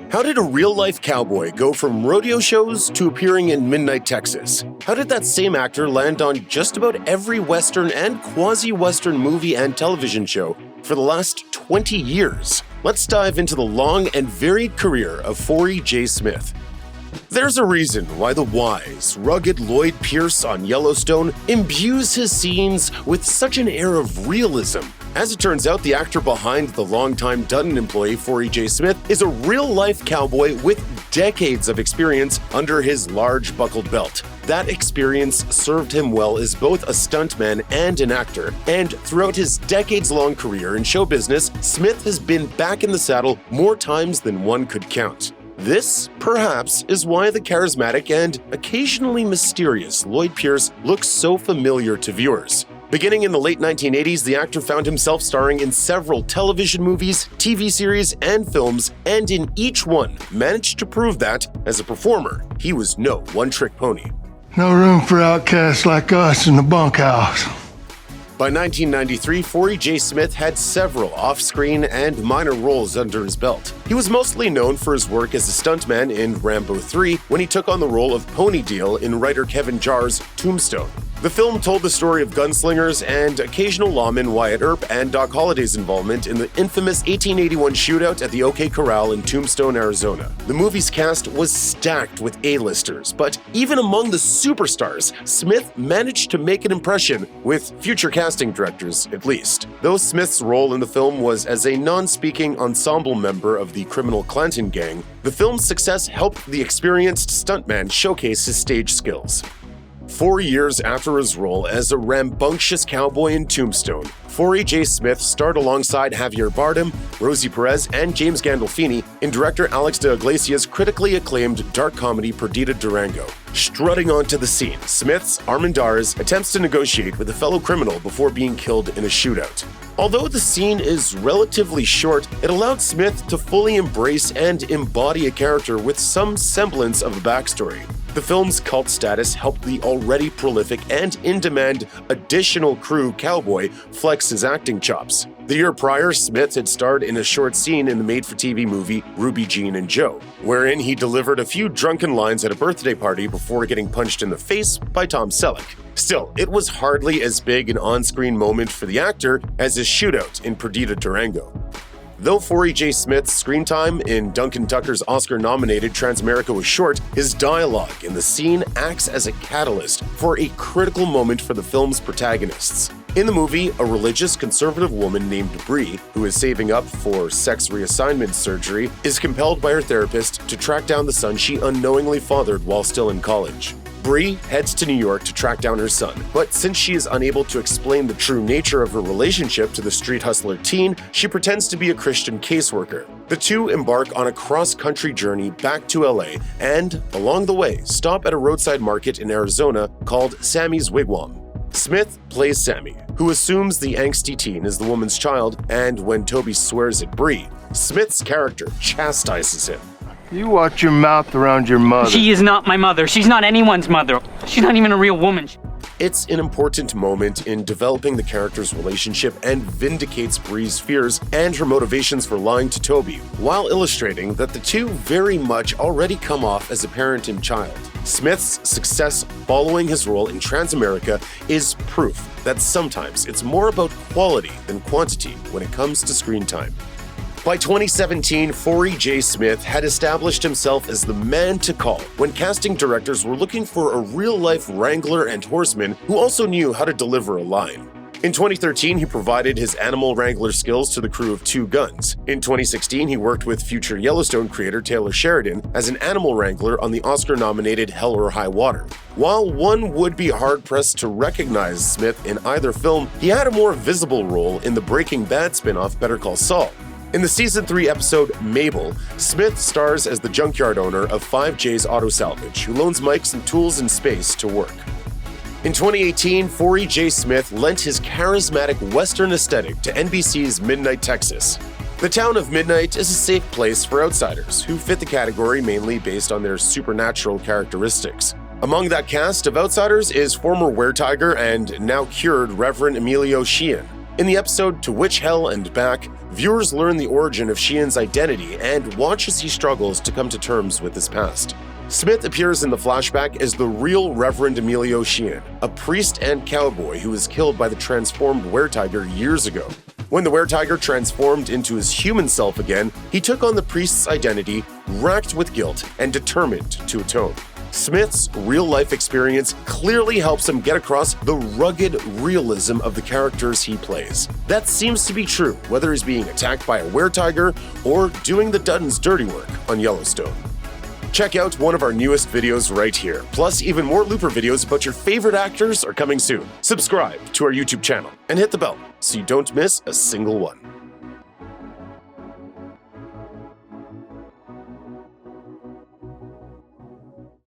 How did a real-life cowboy go from rodeo shows to appearing in Midnight Texas? How did that same actor land on just about every Western and quasi-Western movie and television show for the last 20 years? Let's dive into the long and varied career of Forrie J. Smith. There's a reason why the wise, rugged Lloyd Pierce on Yellowstone imbues his scenes with such an air of realism. As it turns out, the actor behind the longtime Dutton employee Forrie J. Smith is a real-life cowboy with decades of experience under his large buckled belt. That experience served him well as both a stuntman and an actor, and throughout his decades-long career in show business, Smith has been back in the saddle more times than one could count. This, perhaps, is why the charismatic and occasionally mysterious Lloyd Pierce looks so familiar to viewers. Beginning in the late 1980s, the actor found himself starring in several television movies, TV series, and films, and in each one managed to prove that, as a performer, he was no one-trick pony. No room for outcasts like us in the bunkhouse. By 1993, Forrie J. Smith had several off-screen and minor roles under his belt. He was mostly known for his work as a stuntman in Rambo 3 when he took on the role of Ponydeal in writer Kevin Jarre's Tombstone. The film told the story of gunslingers and occasional lawman Wyatt Earp and Doc Holliday's involvement in the infamous 1881 shootout at the OK Corral in Tombstone, Arizona. The movie's cast was stacked with A-listers, but even among the superstars, Smith managed to make an impression with future casting directors, at least. Though Smith's role in the film was as a non-speaking ensemble member of the criminal Clanton gang, the film's success helped the experienced stuntman showcase his stage skills. 4 years after his role as a rambunctious cowboy in Tombstone, Forrie J. Smith starred alongside Javier Bardem, Rosie Perez, and James Gandolfini in director Alex de Iglesias' critically acclaimed dark comedy Perdita Durango. Strutting onto the scene, Smith's Armendariz attempts to negotiate with a fellow criminal before being killed in a shootout. Although the scene is relatively short, it allowed Smith to fully embrace and embody a character with some semblance of a backstory. The film's cult status helped the already prolific and in-demand additional crew cowboy flex his acting chops. The year prior, Smith had starred in a short scene in the made-for-TV movie Ruby, Jean, and Joe, wherein he delivered a few drunken lines at a birthday party before getting punched in the face by Tom Selleck. Still, it was hardly as big an on-screen moment for the actor as his shootout in Perdita Durango. Though Forrie J. Smith's screen time in Duncan Tucker's Oscar-nominated Transamerica was short, his dialogue in the scene acts as a catalyst for a critical moment for the film's protagonists. In the movie, a religious conservative woman named Bree, who is saving up for sex reassignment surgery, is compelled by her therapist to track down the son she unknowingly fathered while still in college. Bree heads to New York to track down her son, but since she is unable to explain the true nature of her relationship to the street hustler teen, she pretends to be a Christian caseworker. The two embark on a cross-country journey back to LA and, along the way, stop at a roadside market in Arizona called Sammy's Wigwam. Smith plays Sammy, who assumes the angsty teen is the woman's child, and when Toby swears at Bree, Smith's character chastises him. You watch your mouth around your mother. She is not my mother. She's not anyone's mother. She's not even a real woman. It's an important moment in developing the character's relationship and vindicates Bree's fears and her motivations for lying to Toby, while illustrating that the two very much already come off as a parent and child. Smith's success following his role in Transamerica is proof that sometimes it's more about quality than quantity when it comes to screen time. By 2017, Forrie J. Smith had established himself as the man to call when casting directors were looking for a real-life wrangler and horseman who also knew how to deliver a line. In 2013, he provided his animal wrangler skills to the crew of Two Guns. In 2016, he worked with future Yellowstone creator Taylor Sheridan as an animal wrangler on the Oscar-nominated Hell or High Water. While one would be hard-pressed to recognize Smith in either film, he had a more visible role in the Breaking Bad spin-off Better Call Saul. In the Season 3 episode Mabel, Smith stars as the junkyard owner of 5J's Auto Salvage, who loans Mike some tools and space to work. In 2018, Forrie J. Smith lent his charismatic Western aesthetic to NBC's Midnight Texas. The town of Midnight is a safe place for outsiders, who fit the category mainly based on their supernatural characteristics. Among that cast of outsiders is former weretiger and now cured Reverend Emilio Sheehan. In the episode To Witch Hell and Back, Viewers learn the origin of Sheehan's identity and watch as he struggles to come to terms with his past. Smith appears in the flashback as the real Reverend Emilio Sheehan, a priest and cowboy who was killed by the transformed weretiger years ago. When the weretiger transformed into his human self again, he took on the priest's identity, racked with guilt and determined to atone. Smith's real-life experience clearly helps him get across the rugged realism of the characters he plays. That seems to be true whether he's being attacked by a weretiger or doing the Dutton's dirty work on Yellowstone. Check out one of our newest videos right here. Plus, even more Looper videos about your favorite actors are coming soon. Subscribe to our YouTube channel and hit the bell so you don't miss a single one.